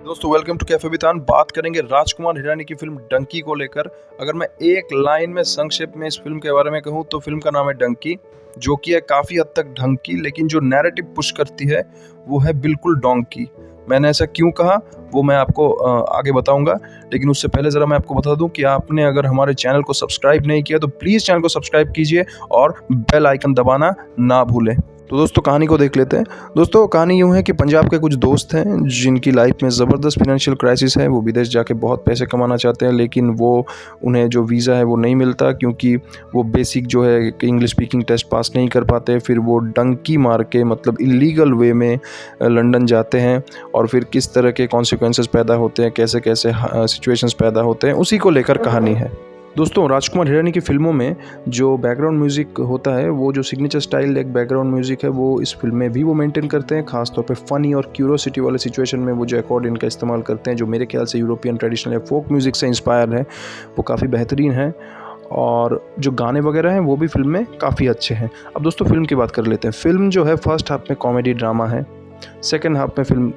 दोस्तों welcome to cafe वितान। बात करेंगे राजकुमार हिरानी की फिल्म डंकी को लेकर। अगर मैं एक लाइन में संक्षेप में इस फिल्म के बारे में कहूँ तो फिल्म का नाम है डंकी, जो कि है काफ़ी हद तक ढंग की, लेकिन जो नैरेटिव पुश करती है वो है बिल्कुल डोंकी। मैंने ऐसा क्यों कहा वो मैं आपको आगे बताऊंगा, लेकिन उससे पहले ज़रा मैं आपको बता दूं कि आपने अगर हमारे चैनल को सब्सक्राइब नहीं किया तो प्लीज़ चैनल को सब्सक्राइब कीजिए और बेल आइकन दबाना ना भूलें। तो दोस्तों कहानी को देख लेते हैं। दोस्तों कहानी यूँ है कि पंजाब के कुछ दोस्त हैं जिनकी लाइफ में ज़बरदस्त फिनेंशियल क्राइसिस है। वो विदेश जाके बहुत पैसे कमाना चाहते हैं, लेकिन उन्हें जो वीज़ा है वो नहीं मिलता, क्योंकि वो बेसिक जो है इंग्लिश स्पीकिंग टेस्ट पास नहीं कर पाते। फिर वो डंकी मार के मतलब इलीगल वे में लंदन जाते हैं, और फिर किस तरह के कॉन्सिक्वेंसेस पैदा होते हैं, कैसे कैसे सिचुएशंस पैदा होते हैं, उसी को लेकर कहानी है। दोस्तों राजकुमार हिरानी की फ़िल्मों में जो बैकग्राउंड म्यूज़िक होता है, वो जो सिग्नेचर स्टाइल एक बैकग्राउंड म्यूज़िक है, वो इस फिल्म में भी वो मेंटेन करते हैं। खासतौर पे फ़नी और क्यूरोसिटी वाले सिचुएशन में वो जो अकॉर्डियन का इस्तेमाल करते हैं, जो मेरे ख्याल से यूरोपियन ट्रेडिशनल या फोक म्यूज़िक से इंस्पायर है, वो काफ़ी बेहतरीन है। और जो गाने वगैरह हैं वो भी फिल्म में काफ़ी अच्छे हैं। अब दोस्तों फिल्म की बात कर लेते हैं। फिल्म जो है फर्स्ट हाफ में कॉमेडी ड्रामा है, सेकेंड हाफ में फिल्म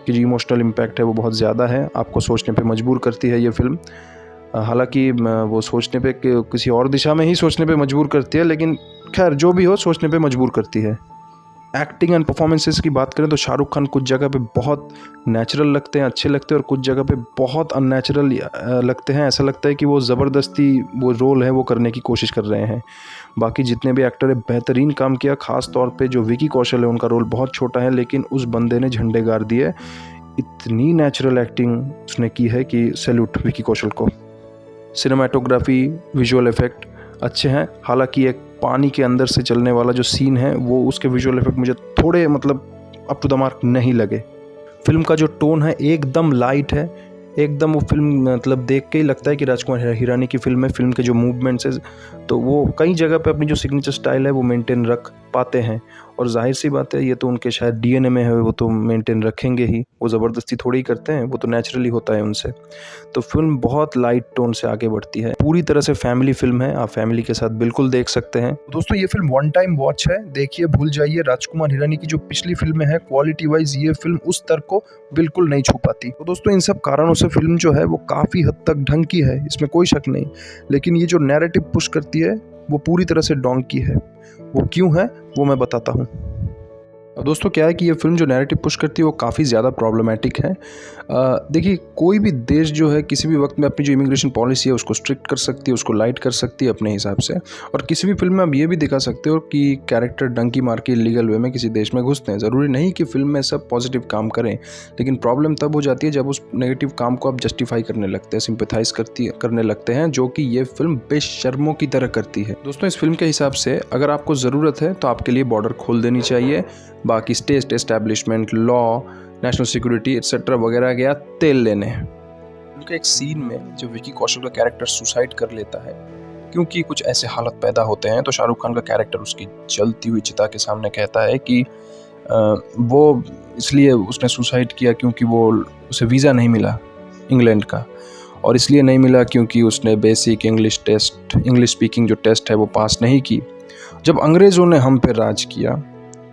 की जो इमोशनल इम्पैक्ट है वो बहुत ज़्यादा है। आपको सोचने पर मजबूर करती है ये फिल्म। हालांकि वो सोचने पे किसी और दिशा में ही सोचने पे मजबूर करती है, लेकिन खैर जो भी हो सोचने पे मजबूर करती है। एक्टिंग एंड परफॉर्मेंसेस की बात करें तो शाहरुख खान कुछ जगह पे बहुत नेचुरल लगते हैं, अच्छे लगते हैं, और कुछ जगह पे बहुत अननेचुरल लगते हैं। ऐसा लगता है कि वो ज़बरदस्ती वो रोल है वो करने की कोशिश कर रहे हैं। बाकी जितने भी एक्टर है बेहतरीन काम किया। ख़ास तौर पे जो विकी कौशल है उनका रोल बहुत छोटा है, लेकिन उस बंदे ने झंडे गाड़ दिए। इतनी नेचुरल एक्टिंग उसने की है कि सैल्यूट विकी कौशल को। सिनेमाटोग्राफी, विजुअल इफ़ेक्ट अच्छे हैं। हालांकि एक पानी के अंदर से चलने वाला जो सीन है वो उसके विजुअल इफ़ेक्ट मुझे थोड़े मतलब अप टू द मार्क नहीं लगे। फिल्म का जो टोन है एकदम लाइट है, एकदम वो फिल्म मतलब देख के ही लगता है कि राजकुमार हिरानी की फिल्म है। फिल्म के जो मूवमेंट्स है तो वो कई जगह पे अपनी जो सिग्नेचर स्टाइल है वो मेंटेन रख पाते हैं, और जाहिर सी बात है ये तो उनके शायद डीएनए में है, वो तो मेंटेन रखेंगे ही। वो ज़बरदस्ती थोड़ी ही करते हैं, वो तो नेचुरली होता है उनसे। तो फिल्म बहुत लाइट टोन से आगे बढ़ती है, पूरी तरह से फैमिली फिल्म है, आप फैमिली के साथ बिल्कुल देख सकते हैं। दोस्तों ये फिल्म वन टाइम वॉच है, देखिए भूल जाइए। राजकुमार हिरानी की जो पिछली फिल्में हैं क्वालिटी वाइज ये फिल्म उस स्तर को बिल्कुल नहीं छू पाती। तो दोस्तों इन सब कारणों से फिल्म जो है वो काफ़ी हद तक ढंग की है, इसमें कोई शक नहीं, लेकिन ये जो नैरेटिव पुश करती है वो पूरी तरह से डोंकी है। वो क्यों है वो मैं बताता हूँ। दोस्तों क्या है कि ये फिल्म जो नैरेटिव पुश करती है वो काफ़ी ज़्यादा प्रॉब्लमेटिक है। देखिए कोई भी देश जो है किसी भी वक्त में अपनी जो इमिग्रेशन पॉलिसी है उसको स्ट्रिक्ट कर सकती है, उसको लाइट कर सकती है अपने हिसाब से। और किसी भी फिल्म में आप ये भी दिखा सकते हो कि कैरेक्टर डंकी मार के इलीगल वे में किसी देश में घुसते हैं। ज़रूरी नहीं कि फिल्म में सब पॉजिटिव काम करें, लेकिन प्रॉब्लम तब हो जाती है जब उस नेगेटिव काम को आप जस्टिफाई करने लगते हैं, सिंपैथाइज करने लगते हैं, जो कि ये फिल्म बेशर्मों की तरह करती है। दोस्तों इस फिल्म के हिसाब से अगर आपको ज़रूरत है तो आपके लिए बॉर्डर खोल देनी चाहिए, बाकी state establishment, law, national security etcetera वगैरह गया तेल लेने। उनके एक सीन में जो विकी कौशल का कैरेक्टर सुसाइड कर लेता है क्योंकि कुछ ऐसे हालत पैदा होते हैं, तो शाहरुख खान का कैरेक्टर उसकी जलती हुई चिता के सामने कहता है कि वो इसलिए उसने सुसाइड किया क्योंकि वो उसे वीज़ा नहीं मिला इंग्लैंड का, और इसलिए नहीं मिला क्योंकि उसने बेसिक इंग्लिश स्पीकिंग जो टेस्ट है वो पास नहीं की। जब अंग्रेज़ों ने हम पे राज किया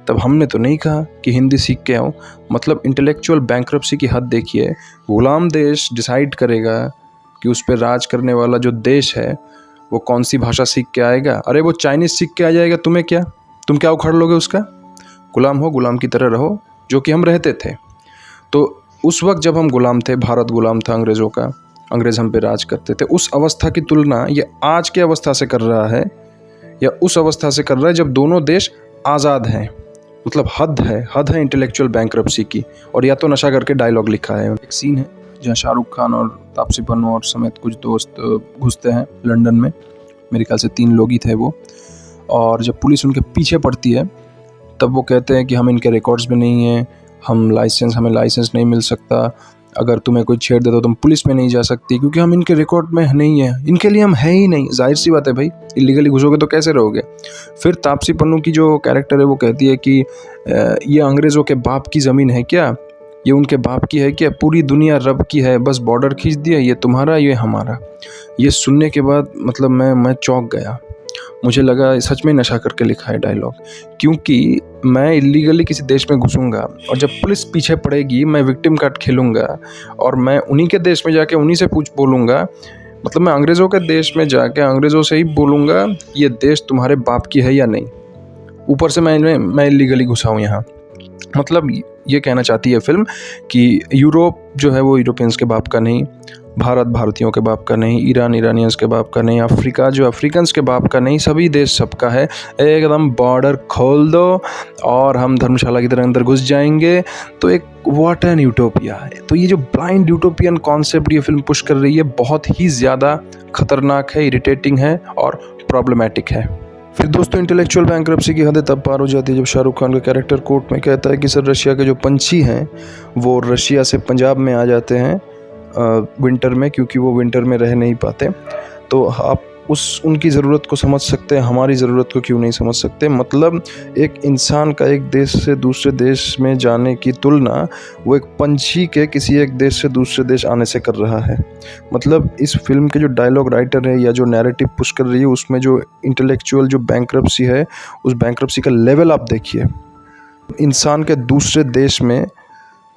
तब हमने तो नहीं कहा कि हिंदी सीख के आओ। मतलब इंटेलेक्चुअल बैंक्रप्सी की हद देखिए। गुलाम देश डिसाइड करेगा कि उस पर राज करने वाला जो देश है वो कौन सी भाषा सीख के आएगा। अरे वो चाइनीज़ सीख के आ जाएगा, तुम्हें क्या, तुम क्या उखाड़ लोगे उसका। गुलाम हो, गुलाम की तरह रहो, जो कि हम रहते थे। तो उस वक्त जब हम गुलाम थे, भारत गुलाम था अंग्रेज़ों का, अंग्रेज़ हम पे राज करते थे, उस अवस्था की तुलना ये आज के अवस्था से कर रहा है या उस अवस्था से कर रहा है जब दोनों देश आज़ाद हैं। मतलब हद है इंटेलेक्चुअल बैंक्रप्सी की। और या तो नशा करके डायलॉग लिखा है। एक सीन है जहाँ शाहरुख खान और तापसी पन्नू और समेत कुछ दोस्त घुसते हैं लंदन में, मेरे ख्याल से 3 लोग ही थे वो, और जब पुलिस उनके पीछे पड़ती है तब वो कहते हैं कि हम इनके रिकॉर्ड्स में नहीं हैं, हमें लाइसेंस नहीं मिल सकता, अगर तुम्हें कोई छेड़ दे तो तुम पुलिस में नहीं जा सकती क्योंकि हम इनके रिकॉर्ड में नहीं हैं, इनके लिए हम है ही नहीं। जाहिर सी बात है भाई, इलीगली घुसोगे तो कैसे रहोगे। फिर तापसी पन्नू की जो कैरेक्टर है वो कहती है कि ये अंग्रेज़ों के बाप की ज़मीन है क्या, ये उनके बाप की है क्या, पूरी दुनिया रब की है, बस बॉर्डर खींच दिया, ये तुम्हारा ये हमारा। ये सुनने के बाद मतलब मैं चौंक गया। मुझे लगा सच में नशा करके लिखा है डायलॉग, क्योंकि मैं इल्लीगली किसी देश में घुसूँगा और जब पुलिस पीछे पड़ेगी मैं विक्टिम कार्ड खेलूँगा और मैं उन्हीं के देश में जाके उन्हीं से बोलूँगा, मतलब मैं अंग्रेज़ों के देश में जाके अंग्रेज़ों से ही बोलूँगा ये देश तुम्हारे बाप की है या नहीं। ऊपर से मैं इल्लीगली घुसा हूँ यहाँ। मतलब ये कहना चाहती है फिल्म कि यूरोप जो है वो यूरोपियंस के बाप का नहीं, भारत भारतीयों के बाप का नहीं, ईरान ईरानियंस के बाप का नहीं, अफ्रीका जो अफ्रीकन्स के बाप का नहीं, सभी देश सबका है। एकदम बॉर्डर खोल दो और हम धर्मशाला की तरह अंदर घुस जाएंगे। तो एक व्हाट एन यूटोपिया है। तो ये जो ब्लाइंड यूटोपियन कॉन्सेप्ट ये फिल्म पुश कर रही है बहुत ही ज़्यादा खतरनाक है, इरिटेटिंग है और प्रॉब्लमेटिक है। फिर दोस्तों इंटेलेक्चुअल बैंक्रप्सी की हदें तब पार हो जाती है जब शाहरुख खान का कैरेक्टर कोर्ट में कहता है कि सर रशिया के जो पंछी हैं वो रशिया से पंजाब में आ जाते हैं विंटर में, क्योंकि वो विंटर में रह नहीं पाते। तो आप उनकी ज़रूरत को समझ सकते हैं, हमारी ज़रूरत को क्यों नहीं समझ सकते। मतलब एक इंसान का एक देश से दूसरे देश में जाने की तुलना वो एक पंछी के किसी एक देश से दूसरे देश आने से कर रहा है। मतलब इस फिल्म के जो डायलॉग राइटर है या जो नैरेटिव पुश कर रही है उसमें जो इंटेलेक्चुअल जो बैंक्रप्सी है, उस बैंक्रप्सी का लेवल आप देखिए। इंसान के दूसरे देश में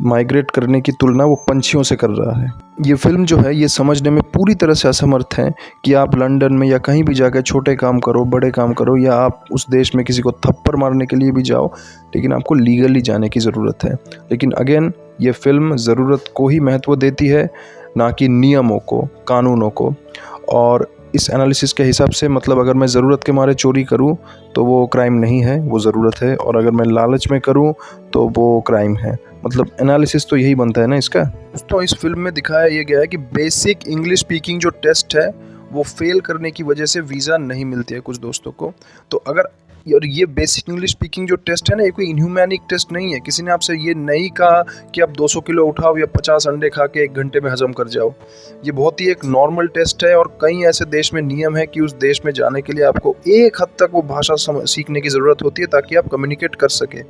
माइग्रेट करने की तुलना वो पंछियों से कर रहा है। ये फिल्म जो है ये समझने में पूरी तरह से असमर्थ है कि आप लंदन में या कहीं भी जाकर छोटे काम करो, बड़े काम करो, या आप उस देश में किसी को थप्पड़ मारने के लिए भी जाओ, लेकिन आपको लीगली जाने की ज़रूरत है। लेकिन अगेन ये फिल्म ज़रूरत को ही महत्व देती है, ना कि नियमों को, कानूनों को। और इस एनालिसिस के हिसाब से मतलब अगर मैं ज़रूरत के मारे चोरी करूं तो वो क्राइम नहीं है, वो ज़रूरत है, और अगर मैं लालच में करूं तो वो क्राइम है। मतलब एनालिसिस तो यही बनता है ना इसका। दोस्तों इस फिल्म में दिखाया ये गया है कि बेसिक इंग्लिश स्पीकिंग जो टेस्ट है वो फेल करने की वजह से वीज़ा नहीं मिलती है कुछ दोस्तों को। तो अगर और ये बेसिक इंग्लिश स्पीकिंग जो टेस्ट है ना, ये कोई इनह्यूमैनिक टेस्ट नहीं है। किसी ने आपसे ये नहीं कहा कि आप 200 किलो उठाओ या 50 अंडे खा के 1 घंटे में हजम कर जाओ। ये बहुत ही एक नॉर्मल टेस्ट है और कई ऐसे देश में नियम है कि उस देश में जाने के लिए आपको एक हद तक वो भाषा सीखने की ज़रूरत होती है ताकि आप कम्युनिकेट कर सके।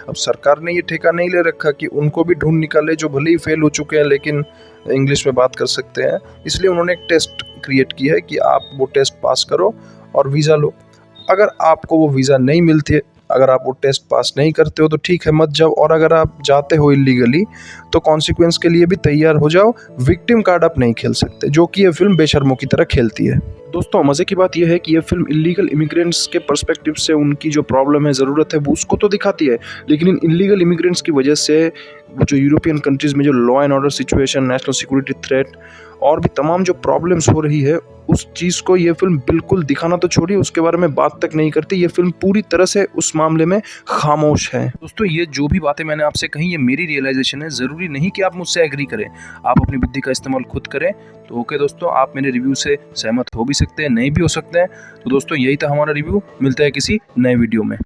अब सरकार ने ये ठेका नहीं ले रखा कि उनको भी ढूंढ निकाले जो भले ही फेल हो चुके हैं लेकिन इंग्लिश में बात कर सकते हैं, इसलिए उन्होंने एक टेस्ट क्रिएट की है कि आप वो टेस्ट पास करो और वीज़ा लो। अगर आपको वो वीज़ा नहीं मिलती है, अगर आप वो टेस्ट पास नहीं करते हो तो ठीक है, मत जाओ। और अगर आप जाते हो इलीगली तो कॉन्सिक्वेंस के लिए भी तैयार हो जाओ। विक्टिम कार्ड आप नहीं खेल सकते, जो कि ये फिल्म बेशर्मों की तरह खेलती है। दोस्तों मज़े की बात यह है कि ये फिल्म इलीगल इमिग्रेंट्स के पर्सपेक्टिव से उनकी जो प्रॉब्लम है, ज़रूरत है, वो उसको तो दिखाती है, लेकिन इन इलीगल इमिग्रेंट्स की वजह से जो यूरोपियन कंट्रीज़ में जो law and order situation, national security threat और भी तमाम जो प्रॉब्लम्स हो रही है, उस चीज़ को ये फिल्म बिल्कुल दिखाना तो छोड़िए, उसके बारे में बात तक नहीं करती। ये फिल्म पूरी तरह से उस मामले में खामोश है। दोस्तों ये जो भी बातें मैंने आपसे कही ये मेरी रियलाइजेशन है, ज़रूरी नहीं कि आप मुझसे एग्री करें, आप अपनी बुद्धि का इस्तेमाल खुद करें। तो ओके दोस्तों, आप मेरे रिव्यू से सहमत हो भी सकते हैं, नहीं भी हो सकते हैं। तो दोस्तों यही था हमारा रिव्यू, मिलता है किसी नए वीडियो में।